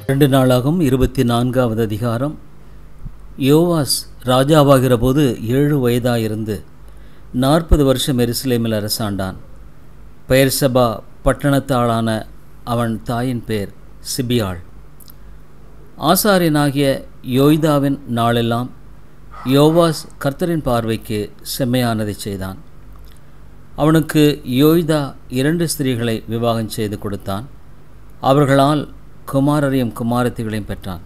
2 நாளாகும் 24வது அதிகாரம். யோவாஸ் ராஜாவாகிற போது 7 வயதாயிருந்து 40 வருஷம் எருசலேமில் அரசாண்டான். பெயர்சபா பட்டணத்தாளான அவன் தாயின் பேர் சிபியாள். ஆசாரியனாகிய யோய்தாவின் நாளெல்லாம் யோவாஸ் கர்த்தரின் பார்வைக்கு செம்மையானதை செய்தான். அவனுக்கு யோய்தா 2 ஸ்திரீகளை விவாகம் செய்து கொடுத்தான். அவர்களால் குமாரரையும் குமாரத்திகளையும் பெற்றான்.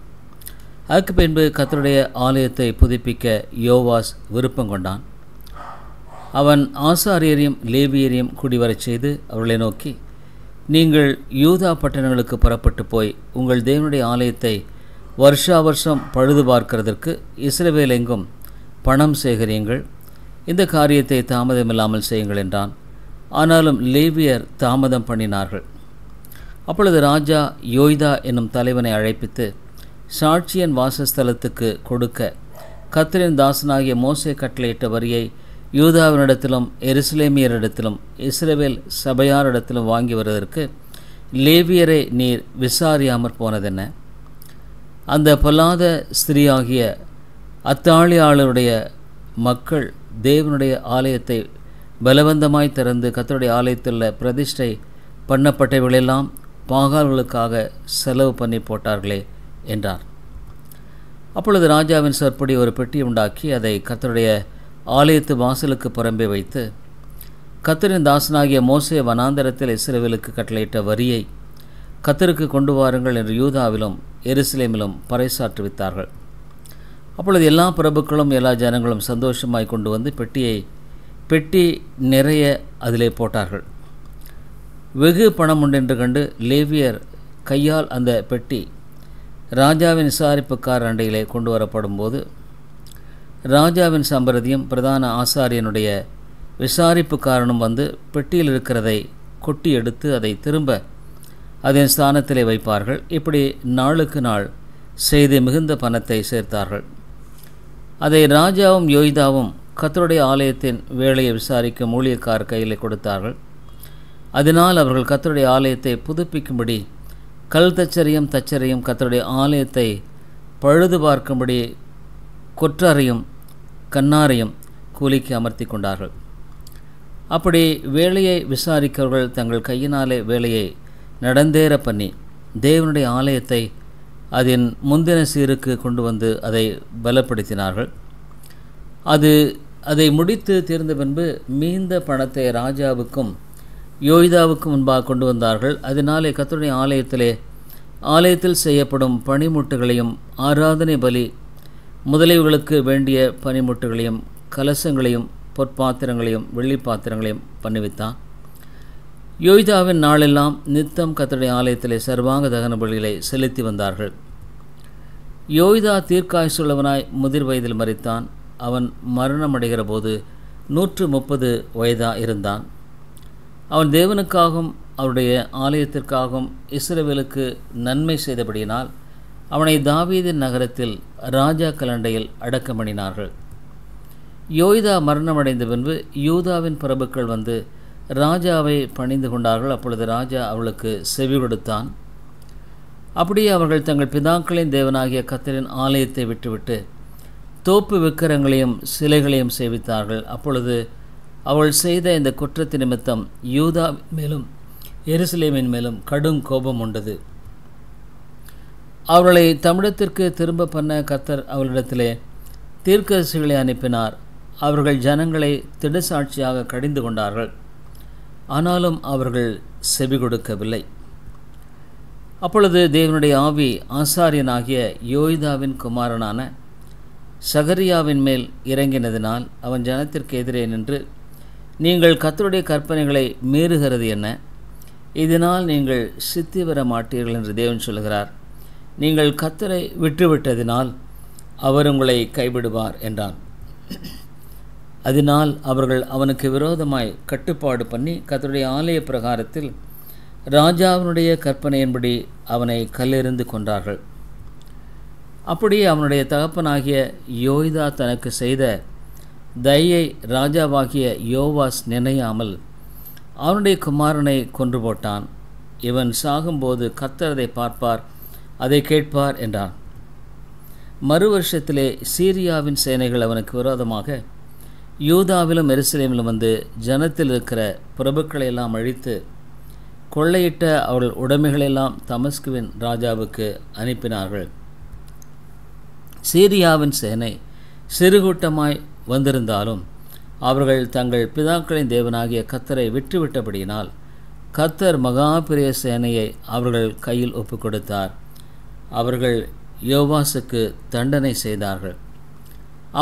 அதற்கு பின்பு கர்த்தருடைய ஆலயத்தை புதுப்பிக்க யோவாஸ் விருப்பம் கொண்டான். அவன் ஆசாரியரையும் லேவியரையும் குடிவரச் செய்து அவர்களை நோக்கி, நீங்கள் யூதா பட்டணங்களுக்கு புறப்பட்டு போய் உங்கள் தேவனுடைய ஆலயத்தை வருஷா வருஷம் பழுது பார்க்கிறதற்கு இஸ்ரவேல் எங்கும் பணம் சேகரியுங்கள். இந்த காரியத்தை தாமதமில்லாமல் செய்யுங்கள் என்றான். ஆனாலும் லேவியர் தாமதம் பண்ணினார்கள். அப்பொழுது ராஜா யோய்தா என்னும் தலைவனை அழைப்பித்து சாட்சியன் வாசஸ்தலத்துக்கு கொடுக்க கர்த்தரின் தாசனாகிய மோசே கட்டளையிட்ட வரியை யூதாவினிடத்திலும் எருசலேமியரிடத்திலும் இஸ்ரவேல் சபையாரிடத்திலும் வாங்கி வருவதற்கு லேவியரை நீர் விசாரியாமற் போனதென்ன? அந்த பொல்லாத ஸ்திரீயாகிய அத்தாளியாளருடைய மக்கள் தேவனுடைய ஆலயத்தை பலவந்தமாய் திறந்து கர்த்தருடைய ஆலயத்தில் பிரதிஷ்டை பண்ணப்பட்டவர்களெல்லாம் பாகால்களுக்காக செலவு பண்ணி போட்டார்களே என்றார். அப்பொழுது ராஜாவின் சொற்படி ஒரு பெட்டி உண்டாக்கி அதை கர்த்தருடைய ஆலயத்து வாசலுக்கு புறம்பே வைத்து கர்த்தரின் தாசனாகிய மோசே வனாந்தரத்தில் இஸ்ரவேலுக்கு கட்டளையிட்ட வரியை கர்த்தருக்கு கொண்டு வாருங்கள் என்று யூதாவிலும் எருசலேமிலும் பறைசாற்றுவித்தார்கள். அப்பொழுது எல்லா பிரபுக்களும் எல்லா ஜனங்களும் சந்தோஷமாய் கொண்டு வந்து பெட்டி நிறைய அதிலே போட்டார்கள். வெகு பணம் உண்டென்று கண்டு லேவியர் கையால் அந்த பெட்டி ராஜாவின் விசாரிப்புக்கார அண்டையிலே கொண்டு வரப்படும் போது ராஜாவின் சம்பிரதியும் பிரதான ஆசாரியனுடைய விசாரிப்புக்காரனும் வந்து பெட்டியில் இருக்கிறதை கொட்டி எடுத்து அதை திரும்ப அதன் ஸ்தானத்திலே வைப்பார்கள். இப்படி நாளுக்கு நாள் செய்து மிகுந்த பணத்தை சேர்த்தார்கள். அதை ராஜாவும் யோய்தாவும் கர்த்தருடைய ஆலயத்தின் வேலையை விசாரிக்கும் ஊழியக்கார் கையில் கொடுத்தார்கள். அதனால் அவர்கள் கர்த்தருடைய ஆலயத்தை புதுப்பிக்கும்படி கல் தச்சரையும் கர்த்தருடைய ஆலயத்தை பழுது பார்க்கும்படி கொற்றரையும் கண்ணாரையும் கூலிக்கு அமர்த்தி கொண்டார்கள். அப்படி வேலையை விசாரிக்கிறவர்கள் தங்கள் கையினாலே வேலையை நடந்தேற பண்ணி தேவனுடைய ஆலயத்தை அதன் முந்தின சீருக்கு கொண்டு வந்து அதை பலப்படுத்தினார்கள். அதை முடித்து தீர்ந்த பின்பு மீந்த பணத்தை ராஜாவுக்கும் யோய்தாவுக்கும் முன்பாக கொண்டு வந்தார்கள். அதனாலே கர்த்தருடைய ஆலயத்தில் செய்யப்படும் பணிமுட்டுகளையும் ஆராதனை பலி முதலியவர்களுக்கு வேண்டிய பணிமுட்டுகளையும் கலசங்களையும் பொற்பாத்திரங்களையும் வெள்ளி பாத்திரங்களையும் பண்ணிவித்தான். யோய்தாவின் நாளெல்லாம் நித்தம் கர்த்தருடைய ஆலயத்திலே சர்வாங்க தகன பலிகளை செலுத்தி வந்தார்கள். யோய்தா தீர்க்காயுசுள்ளவனாய் முதிர் வயதில் மரித்தான். அவன் மரணமடைகிற போது 130 வயதா இருந்தான். அவன் தேவனுக்காகவும் அவருடைய ஆலயத்திற்காகவும் இஸ்ரவேலுக்கு நன்மை செய்தபடியினால் அவனை தாவீதின் நகரத்தில் ராஜா கலண்டையில் அடக்கம் பண்ணினார்கள். யோய்தா மரணமடைந்த பின்பு யூதாவின் பிரபுக்கள் வந்து ராஜாவை பணிந்து கொண்டார்கள். அப்பொழுது ராஜா அவளுக்கு செவி கொடுத்தான். அப்படியே அவர்கள் தங்கள் பிதாக்களின் தேவனாகிய கர்த்தரின் ஆலயத்தை விட்டுவிட்டு தோப்பு விக்கிரங்களையும் சிலைகளையும் சேவித்தார்கள். அப்பொழுது அவள் செய்த இந்த குற்றத்து நிமித்தம் யூதா மேலும் எருசலேமின் மேலும் கடும் கோபம் உண்டது. அவர்களை தமிழத்திற்கு திரும்ப பண்ண கர்த்தர் அவளிடத்திலே தீர்க்கதரிசிகளை அனுப்பினார். அவர்கள் ஜனங்களை திடசாட்சியாக கடிந்து கொண்டார்கள். ஆனாலும் அவர்கள் செவி கொடுக்கவில்லை. அப்பொழுது தேவனுடைய ஆவி ஆசாரியனாகிய யோய்தாவின் குமாரனான சகரியாவின் மேல் இறங்கினதினால் அவன் ஜனத்திற்கு எதிரே நின்று, நீங்கள் கர்த்தருடைய கற்பனைகளை மீறுகிறது என்ன? இதனால் நீங்கள் சித்தி பெற மாட்டீர்கள் என்று தேவன் சொல்கிறார். நீங்கள் கர்த்தரை விட்டுவிட்டதினால் அவர் உங்களை கைவிடுவார் என்றான். அதனால் அவர்கள் அவனுக்கு விரோதமாய் கட்டுப்பாடு பண்ணி கர்த்தருடைய ஆலய பிரகாரத்தில் ராஜாவினுடைய கற்பனையின்படி அவனை கல்லெறிந்து கொன்றார்கள். அப்படியே அவனுடைய தகப்பனாகிய யோய்தா தனக்கு செய்த தயை ராஜாவாகிய யோவாஸ் நினையாமல் அவனுடைய குமாரனை கொன்று போட்டான். இவன் சாகும்போது கர்த்தர் அதை பார்ப்பார், அதை கேட்பார் என்றான். மறு வருஷத்திலே சீரியாவின் சேனைகள் அவனுக்கு விரோதமாக யூதாவிலும் எருசலேமிலும் வந்து ஜனத்தில் இருக்கிற பிரபுக்களை எல்லாம் அழித்து கொள்ளையிட்ட அவர்கள் உடைமைகளெல்லாம் தமஸ்குவின் ராஜாவுக்கு அனுப்பினார்கள். சீரியாவின் சேனை சிறுகூட்டமாய் வந்திருந்தாலும் அவர்கள் தங்கள் பிதாக்களின் தேவனாகிய கர்த்தரை விட்டுவிட்டபடியினால் கர்த்தர் மகா பெரிய சேனையை அவர்கள் கையில் ஒப்புக் கொடுத்தார். அவர்கள் யோவாசுக்கு தண்டனை செய்தார்கள்.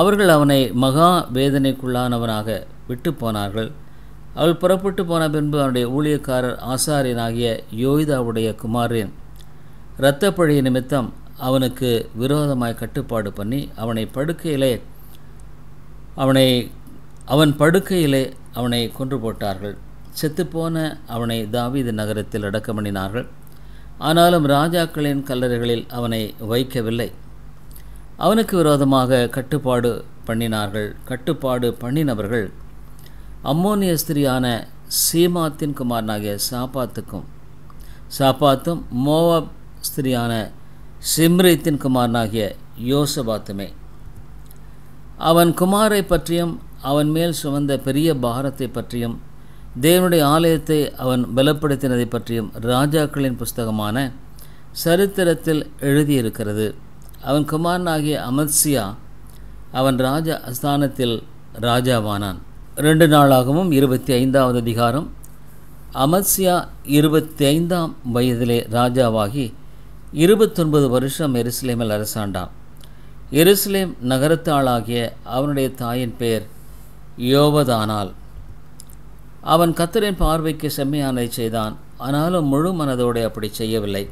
அவர்கள் அவனை மகா வேதனைக்குள்ளானவனாக விட்டு போனார்கள். அவள் புறப்பட்டு போன பின்பு அவனுடைய ஊழியக்காரர் ஆசாரியனாகிய யோய்தாவுடைய குமாரின் இரத்தப்பழி நிமித்தம் அவனுக்கு விரோதமாய் கட்டுப்பாடு பண்ணி அவன் படுக்கையிலே அவனை கொன்று போட்டார்கள். செத்துப்போன அவனை தாவீது நகரத்தில் அடக்கம் பண்ணினார்கள். ஆனாலும் ராஜாக்களின் கல்லறைகளில் அவனை வைக்கவில்லை. அவனுக்கு விரோதமாக கட்டுப்பாடு பண்ணினவர்கள் அம்மோனிய ஸ்திரியான சீமாத்தின் குமாரனாகிய சாப்பாத்தும் மோவாப் ஸ்திரியான சிம்ரீத்தின் குமாரனாகிய யோசபாத்துமே. அவன் குமாரை பற்றியும் அவன் மேல் சுமந்த பெரிய பாரத்தை பற்றியும் தேவனுடைய ஆலயத்தை அவன் பலப்படுத்தினதை பற்றியும் ராஜாக்களின் புஸ்தகமான சரித்திரத்தில் எழுதியிருக்கிறது. அவன் குமாரனாகிய அமத்சியா அவன் ராஜா ஸ்தானத்தில் ராஜாவானான். 2 நாளாகவும் 25வது அதிகாரம். அமத்சியா 25ஆம் வயதிலே ராஜாவாகி 29 வருஷம் எருசலேமில் அரசாண்டான். எருசலேம் நகரத்தாளாகிய அவனுடைய தாயின் பெயர் யோவதானாள். அவன் கர்த்தரின் பார்வைக்கு செம்மையானதை செய்தான். ஆனாலும் முழு மனதோடு அப்படி செய்யவில்லை.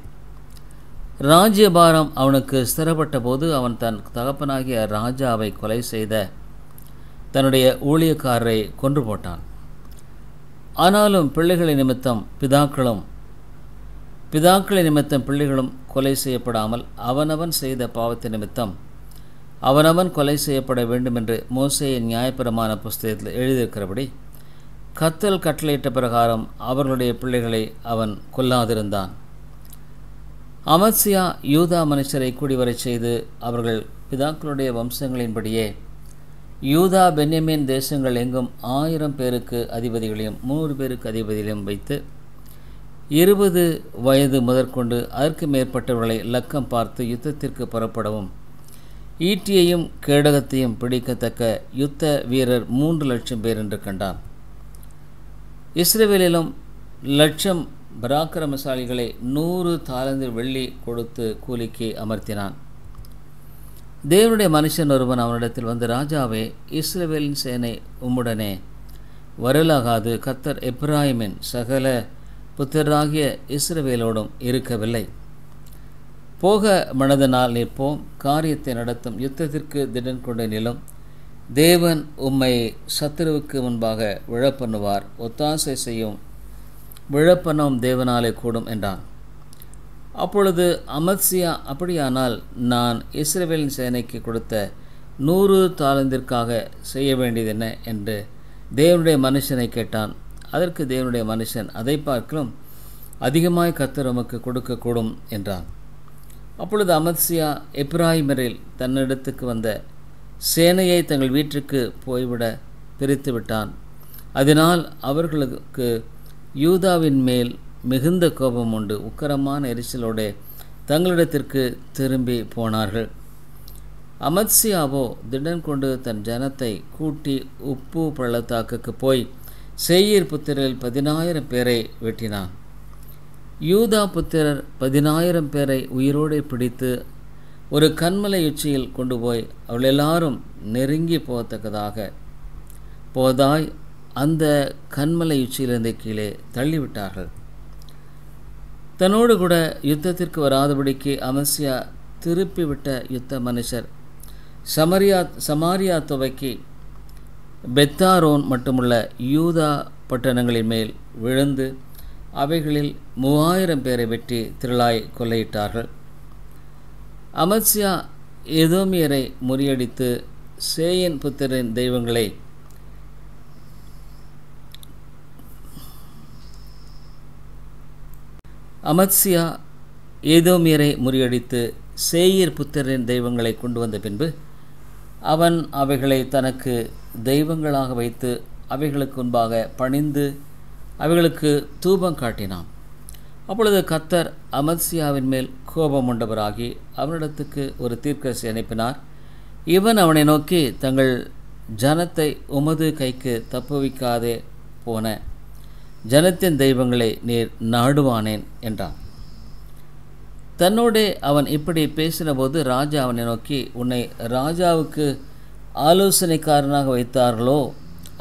ராஜ்யபாரம் அவனுக்கு ஸ்திரப்பட்ட போது அவன் தன் தகப்பனாகிய ராஜாவை கொலை செய்த தன்னுடைய ஊழியக்காரரை கொன்று போட்டான். ஆனாலும் பிள்ளைகளின் நிமித்தம் பிள்ளைகளும் கொலை செய்யப்படாமல் அவனவன் செய்த பாவத்தின் நிமித்தம் அவனவன் கொலை செய்யப்பட வேண்டும் என்று மோசேயின் நியாயப்பிரமாண புஸ்தகத்தில் எழுதியிருக்கிறபடி கர்த்தர் கட்டளையிட்ட பிரகாரம் அவர்களுடைய பிள்ளைகளை அவன் கொல்லாதிருந்தான். அமத்சியா யூதா மனுஷரை கூடிவரச் செய்து அவர்கள் பிதாக்களுடைய வம்சங்களின்படியே யூதா பென்யமீன் தேசங்கள் எங்கும் 1000 பேருக்கு அதிபதிகளையும் 100 பேருக்கு அதிபதிகளையும் வைத்து 20 வயது முதற்கொண்டு அதற்கு மேற்பட்டவர்களை லக்கம் பார்த்து யுத்தத்திற்கு புறப்படவும் ஈட்டியையும் கேடகத்தையும் பிடிக்கத்தக்க யுத்த வீரர் 3 லட்சம் பேர் என்று கண்டான். இஸ்ரவேலிலும் 1,00,000 பராக்கிரமசாலிகளை 100 தாலந்து வெள்ளி கொடுத்து கூலிக்கு அமர்த்தினான். தேவனுடைய மனுஷன் ஒருவன் அவனிடத்தில் வந்து, ராஜாவே, இஸ்ரவேலின் சேனை உம்முடனே வரலாகாது. கர்த்தர் எப்பிராயிமின் சகல புத்திரராகிய இஸ்ரவேலோடும் இருக்கவில்லை. போக மனதனால் நிற்போம், காரியத்தை நடத்தும், யுத்தத்திற்கு திடன் கொண்டு நிலும். தேவன் உம்மை சத்துருவுக்கு முன்பாக விழப்பண்ணுவார். ஒத்தாசை செய்யும் விழப்பண்ணும் தேவனாலே கூடும் என்றான். அப்பொழுது அமத்சியா, அப்படியானால் நான் இஸ்ரவேலின் சேனைக்கு கொடுத்த 100 தாலந்திற்காக செய்ய வேண்டியது என்ன என்று தேவனுடைய மனுஷனை கேட்டான். அதற்கு தேவனுடைய மனுஷன், அதை பார்க்கலும் அதிகமாய் கர்த்தர் உமக்கு கொடுக்கக்கூடும் என்றான். அப்பொழுது அமத்சியா எப்பிராயிமரில் தன்னிடத்துக்கு வந்த சேனையை தங்கள் வீட்டிற்கு போய்விட பிரித்து விட்டான். அதனால் அவர்களுக்கு யூதாவின் மேல் மிகுந்த கோபம் உண்டு. உக்கிரமான எரிச்சலோடு தங்களிடத்திற்கு திரும்பி போனார்கள். அமத்சியாவோ திடன் கொண்டு தன் ஜனத்தை கூட்டி உப்பு பள்ளத்தாக்குக்கு போய் சேயீர் புத்திரரில் 10,000 பேரை வெட்டினான். யூதா புத்திரர் 10,000 பேரை உயிரோடு பிடித்து ஒரு கன்மலை உச்சியில் கொண்டு போய் அவள் எல்லாரும் நெருங்கி போதாய் அந்த கன்மலை உச்சியிலிருந்து கீழே தள்ளிவிட்டார்கள். தன்னோடு கூட யுத்தத்திற்கு வராதபடிக்கு அமத்சியா திருப்பிவிட்ட யுத்த மனுஷர் சமாரியா துவக்கி பெத்தாரோன் மட்டுமுள்ள யூதா பட்டணங்களின் மேல் விழுந்து அவைகளில் 3000 பேரை வெட்டி திரளாய் கொள்ளையிட்டார்கள். அமத்சியா எதோமியரை முறியடித்து சேயின் புத்திரின் தெய்வங்களை ஏதோமியரை முறியடித்து சேயீர் புத்திரரின் தெய்வங்களை கொண்டு வந்த பின்பு அவன் அவைகளை தனக்கு தெய்வங்களாக வைத்து அவைகளுக்கு முன்பாக பணிந்து அவைகளுக்கு தூபம் காட்டினான். அப்பொழுது கர்த்தர் அமத்சியாவின் மேல் கோபம் உண்டவராகி அவனிடத்துக்கு ஒரு தீர்க்கதரிசி அனுப்பினார். இவன் அவனை நோக்கி, தங்கள் ஜனத்தை உமது கைக்கு தப்புவிக்காதே போன ஜனத்தின் தெய்வங்களை நீர் நாடுவானேன் என்றான். தன்னோடே அவன் இப்படி பேசினபோது ராஜா அவனை நோக்கி, உன்னை ராஜாவுக்கு ஆலோசனைக்காரனாக வைத்தார்களோ,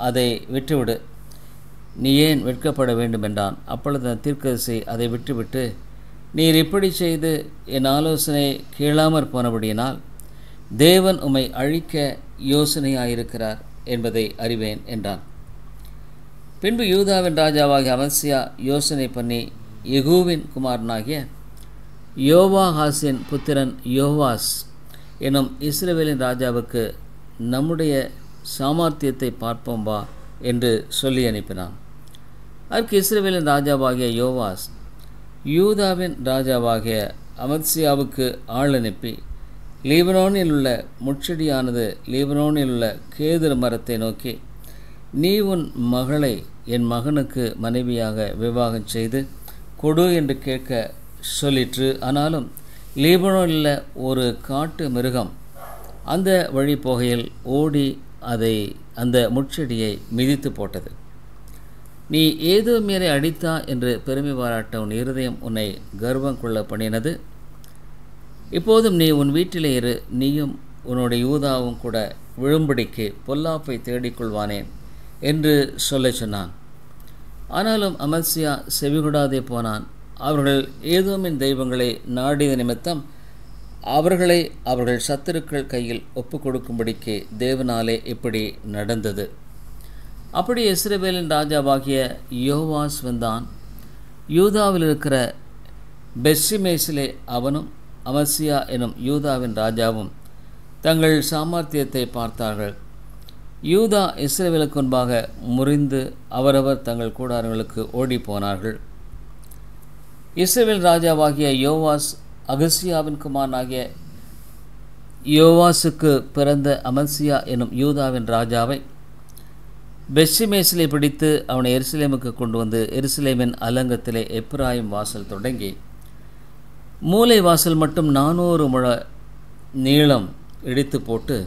அதை விட்டுவிடு, நீ ஏன் வெட்கப்பட வேண்டும் என்றான். அப்பொழுது அந்த தீர்க்கதரிசி அதை விட்டுவிட்டு, நீர் இப்படி செய்து என் ஆலோசனை கேளாமற் போனபடியினால் தேவன் உம்மை அழிக்க யோசனையாயிருக்கிறார் என்பதை அறிவேன் என்றான். பின்பு யூதாவின் ராஜாவாகிய அமத்சியா யோசனை பண்ணி யெகூவின் குமாரனாகிய யோவாகாசின் புத்திரன் யோவாஸ் எனும் இஸ்ரவேலின் ராஜாவுக்கு நம்முடைய சாமர்த்தியத்தை பார்ப்போம் வா என்று சொல்லி அனுப்பினான். அதற்கு இஸ்ரவேலின் ராஜாவாகிய யோவாஸ் யூதாவின் ராஜாவாகிய அமத்சியாவுக்கு ஆள் அனுப்பி, லீபனோனில் உள்ள முட்செடியானது லீபனோனில் உள்ள கேதுரு மரத்தை நோக்கி, நீ உன் மகளை என் மகனுக்கு மனைவியாக விவாகம் செய்து கொடு என்று கேட்க சொல்லிற்று. ஆனாலும் லீபனோனில் ஒரு காட்டு மிருகம் அந்த வழி போகையில் ஓடி அந்த முட்செடியை மிதித்து போட்டது. நீ ஏதோமியரை அடித்தா என்று பெருமை பாராட்ட உன் இருதயம் உன்னை கர்வம் கொள்ள பண்ணினது. இப்போதும் நீ உன் வீட்டிலே இரு, நீயும் உன்னுடைய யூதாவும் கூட விழும்படிக்கு பொல்லாப்பை தேடிக்கொள்வானேன் என்று சொல்ல சொன்னான். ஆனாலும் அமத்சியா செவிகொடாதே போனான். அவர்கள் ஏதோமின் தெய்வங்களை நாடிய நிமித்தம் அவர்களை அவர்கள் சத்துருக்கள் கையில் ஒப்பு கொடுக்கும்படிக்கு தேவனாலே இப்படி நடந்தது. அப்படி இஸ்ரவேலின் ராஜாவாகிய யோவாஸ் வந்தான். யூதாவில் இருக்கிற பெத்ஷிமேசிலே அவனும் அமத்சியா எனும் யூதாவின் ராஜாவும் தங்கள் சாமர்த்தியத்தை பார்த்தார்கள். யூதா இஸ்ரவேலுக்கு முன்பாக முறிந்து அவரவர் தங்கள் கூடாரங்களுக்கு ஓடி போனார்கள். இஸ்ரவேல் ராஜாவாகிய யோவாஸ் அகசியாவின் குமாரனாகிய யோவாசுக்கு பிறந்த அமத்சியா எனும் யூதாவின் ராஜாவை பெத்ஷிமேசிலே பிடித்து அவனை எருசலேமுக்கு கொண்டு வந்து எருசலேமின் அலங்கத்திலே எப்பிராயிம் வாசல் தொடங்கி மூலை வாசல் மட்டும் 400 முழ நீளம் இடித்து போட்டு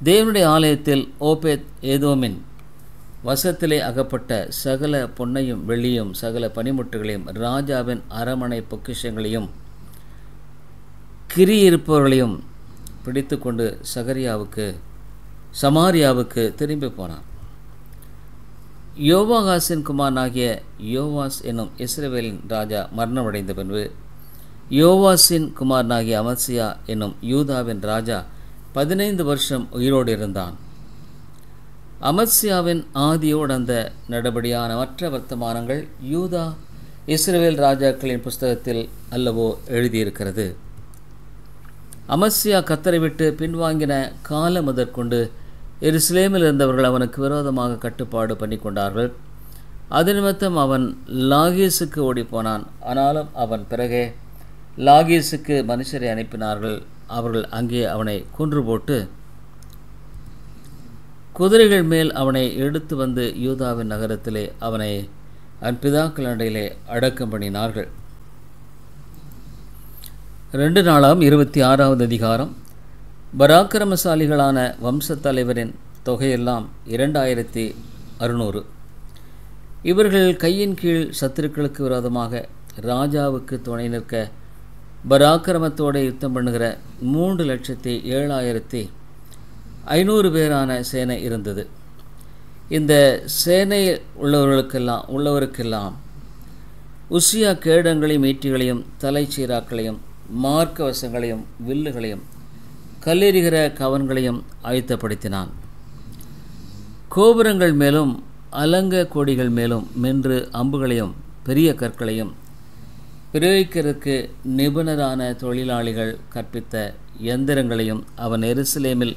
தேவனுடைய ஆலயத்தில் ஓபேத் ஏதோமின் வசத்திலே அகப்பட்ட சகல பொன்னையும் வெள்ளியும் சகல பனிமுட்டுகளையும் ராஜாவின் அரமனை பொக்கிஷங்களையும் கிரியிருப்பவர்களையும் பிடித்து கொண்டு சமாரியாவுக்கு திரும்பி போனான். யோவாகாசின் குமாரனாகிய யோவாஸ் என்னும் இஸ்ரவேலின் ராஜா மரணமடைந்த பின்பு யோவாசின் குமாரனாகிய அமத்சியா என்னும் யூதாவின் ராஜா 15 வருஷம் உயிரோடு இருந்தான். அமத்சியாவின் ஆதியோடு அந்த நடபடியான மற்ற வர்த்தமானங்கள் யூதா இஸ்ரவேல் ராஜாக்களின் புஸ்தகத்தில் அல்லவோ எழுதியிருக்கிறது. அமத்சியா கர்த்தரை விட்டு பின்வாங்கின காலம் முதற்கொண்டு எருசலேமில் இருந்தவர்கள் அவனுக்கு விரோதமாக கட்டுப்பாடு பண்ணி கொண்டார்கள். அது நிமித்தம் அவன் லாகீசுக்கு ஓடிப்போனான். ஆனாலும் அவன் பிறகே லாகீசுக்கு மனுஷரை அனுப்பினார்கள். அவர்கள் அங்கே அவனை கொன்று போட்டு குதிரைகள் மேல் அவனை எடுத்து வந்து யூதாவின் நகரத்திலே அவனை அவன் பிதாக்கள் அண்டையிலே அடக்கம் பண்ணினார்கள். 2 நாளாம் 26வது அதிகாரம். பராக்கிரமசாலிகளான வம்சத் தலைவரின் தொகையெல்லாம் 2600. இவர்கள் கையின் கீழ் சத்துருக்களுக்கு விரோதமாக ராஜாவுக்கு துணை நிற்க பராக்கிரமத்தோடு யுத்தம் பண்ணுகிற 3,07,500 பேரான சேனை இருந்தது. இந்த சேனையில் உள்ளவருக்கெல்லாம் உசியா கேடங்களையும் ஈட்டிகளையும் தலைச்சீராக்களையும் மார்க்கவசங்களையும் வில்லுகளையும் கல்லெறிகிற கவன்களையும் ஆயத்தப்படுத்தினான். கோபுரங்கள் மேலும் அலங்க கோடிகள் மேலும் மென்று அம்புகளையும் பெரிய கற்களையும் பிரயோகிக்கிறதுக்கு நிபுணரான தொழிலாளிகள் கற்பித்த எந்திரங்களையும் அவன் எருசலேமில்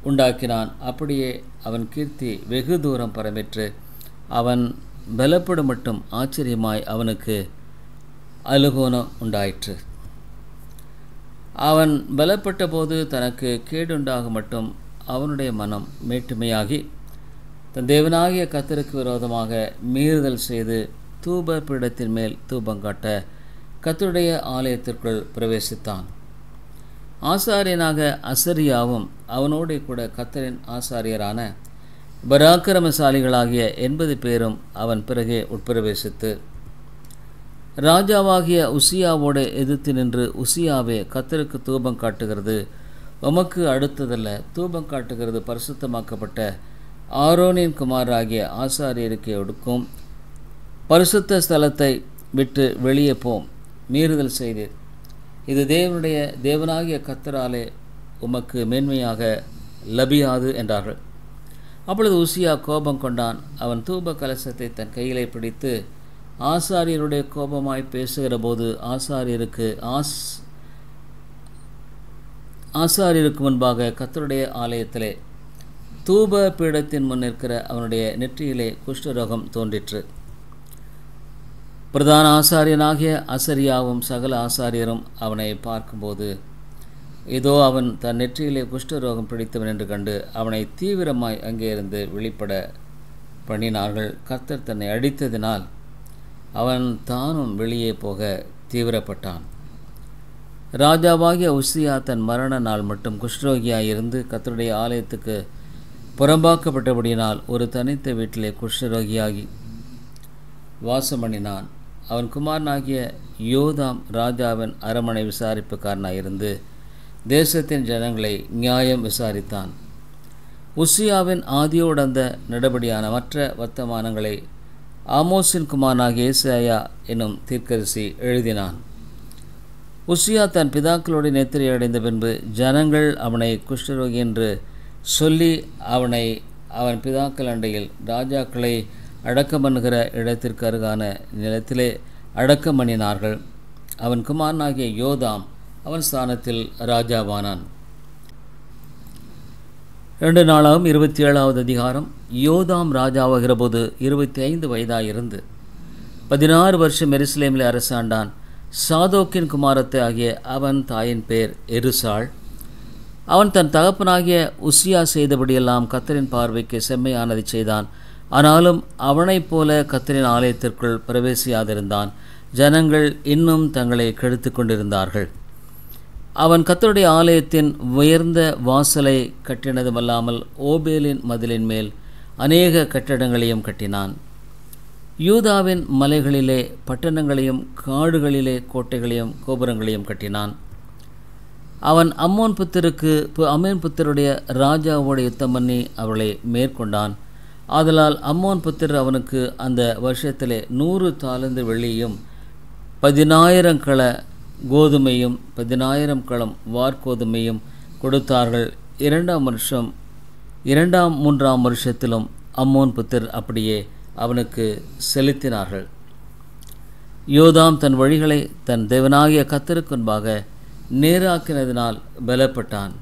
உண்டாக்கினான். அப்படியே அவன் கீர்த்தி வெகு தூரம் பரம்பிற்று. அவன் பலப்படும் மட்டும் ஆச்சரியமாய் அவனுக்கு அலுகோனம் உண்டாயிற்று. அவன் பலப்பட்ட போது தனக்கு கேடுண்டாக மட்டும் அவனுடைய மனம் மேட்டுமையாகி தன் தேவனாகிய கர்த்தருக்கு விரோதமாக மீறுதல் செய்து தூப பீடத்தின் மேல் தூபங்காட்ட கர்த்தருடைய ஆலயத்திற்குள் பிரவேசித்தான். ஆசாரியனாக அசரியாவும் அவனோடு கூட கர்த்தரின் ஆசாரியரான பராக்கிரமசாலிகளாகிய 80 பேரும் அவன் பிறகே உட்பிரவேசித்து ராஜாவாகிய உசியாவோடு எதிர்த்து நின்று, உசியாவே, கர்த்தருக்கு தூபம் காட்டுகிறது உமக்கு அடுத்ததல்ல, தூபம் காட்டுகிறது பரிசுத்தமாக்கப்பட்ட ஆரோனின் குமாராகிய ஆசாரியருக்கு ஒடுக்கும், பரிசுத்த ஸ்தலத்தை விட்டு வெளியே போம், மீறுதல் செய்தீர், இது தேவனாகிய கர்த்தராலே உமக்கு மேன்மையாக லபியாது என்றார்கள். அப்பொழுது உசியா கோபம் கொண்டான். அவன் தூப கலசத்தை தன் கையிலே பிடித்து ஆசாரியருடைய கோபமாய் பேசுகிற போது ஆசாரியருக்கு முன்பாக கர்த்தருடைய ஆலயத்திலே தூப பீடத்தின் முன் நிற்கிற அவனுடைய நெற்றியிலே குஷ்டரோகம் தோன்றிற்று. பிரதான ஆசாரியனாகிய அசரியாவும் சகல ஆசாரியரும் அவனை பார்க்கும்போது, இதோ அவன் தன் நெற்றியிலே குஷ்டரோகம் பிடித்தவன் என்று கண்டு அவனை தீவிரமாய் அங்கே இருந்து வெளிப்பட பண்ணினார்கள். கர்த்தர் தன்னை அடித்ததினால் அவன் தானும் வெளியே போக தீவிரப்பட்டான். ராஜாவாகிய உசியா தன் மரண நாள் மட்டும் குஷ்டரோகியாயிருந்து கர்த்தருடைய ஆலயத்துக்கு புறம்பாக்கப்பட்டபடியினால் ஒரு தனித்த வீட்டிலே குஷ்டரோகியாகி வாசம் பண்ணினான். அவன் குமாரனாகிய யோதாம் ராஜாவின் அரமனை விசாரிப்புக்காரனாயிருந்து தேசத்தின் ஜனங்களை நியாயம் விசாரித்தான். உசியாவின் ஆதியோடந்த நடபடியான மற்ற வர்த்தமானங்களை ஆமோஸின் குமாரனாகிய ஏசாயா என்னும் தீர்க்கதரிசி எழுதினான். உசியா தன் பிதாக்களோடு நெத்திரை அடைந்த பின்பு ஜனங்கள் அவனை குஷ்டரோகி என்று சொல்லி அவன் பிதாக்கள் அண்டையில் ராஜாக்களை அடக்கம் பண்ணுகிற இடத்திற்கு அருகான நிலத்திலே அடக்கம் பண்ணினார்கள். அவன் குமாரனாகிய யோதாம் அவன் ஸ்தானத்தில் ராஜாவானான். 2 நாளாகவும் 27வது அதிகாரம். யோதாம் ராஜாவாகிற போது 25 வயதாயிருந்து 16 வருஷம் எருசலேமில் அரசாண்டான். சாதோக்கின் குமாரத்தை ஆகிய அவன் தாயின் பேர் எருசாள். அவன் தன் தகப்பனாகிய உசியா செய்தபடியெல்லாம் கர்த்தரின் பார்வைக்கு செம்மையானதை செய்தான். ஆனாலும் அவனைப் போல கர்த்தரின் ஆலயத்திற்குள் பிரவேசியாதிருந்தான். ஜனங்கள் இன்னும் தங்களை கெடுத்து கொண்டிருந்தார்கள். அவன் கர்த்தருடைய ஆலயத்தின் உயர்ந்த வாசலை கட்டினதுமல்லாமல் ஓபேலின் மதிலின் மேல் அநேக கட்டடங்களையும் கட்டினான். யூதாவின் மலைகளிலே பட்டணங்களையும் காடுகளிலே கோட்டைகளையும் கோபுரங்களையும் கட்டினான். அவன் அம்மோன் புத்தருடைய ராஜாவோடு யுத்தம் பண்ணி அவர்களை மேற்கொண்டான். ஆதலால் அம்மோன் புத்திரர் அவனுக்கு அந்த வருஷத்திலே 100 தாலந்து வெள்ளியும் 10,000 கள கோதுமையும் 10,000 களம் வார்கோதுமையும் கொடுத்தார்கள். 2ஆம் 3ஆம் வருஷத்திலும் அம்மோன் புத்திரர் அப்படியே அவனுக்கு செலுத்தினார்கள். யோதாம் தன் வழிகளை தன் தேவனாகிய கர்த்தருக்கு முன்பாக நேராக்கினதினால் பலப்பட்டான்.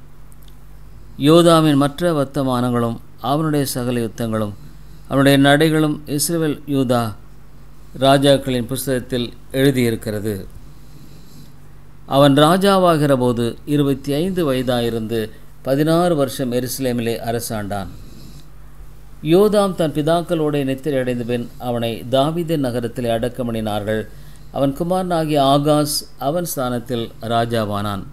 யோதாமின் மற்ற வர்த்தமானங்களும் அவனுடைய சகல யுத்தங்களும் அவனுடைய நடைகளும் இஸ்ரவேல் யூதா ராஜாக்களின் புஸ்தகத்தில் எழுதியிருக்கிறது. அவன் ராஜாவாகிற போது 25 வயதாயிருந்து 16 வருஷம் எருசலேமிலே அரசாண்டான். யோதாம் தன் பிதாக்களோடு நெத்திரை அடைந்த பின் அவனை தாவீதின் நகரத்திலே அடக்கம் பண்ணினார்கள். அவன் குமாரனாகிய ஆகாஸ் அவன் ஸ்தானத்தில் ராஜாவானான்.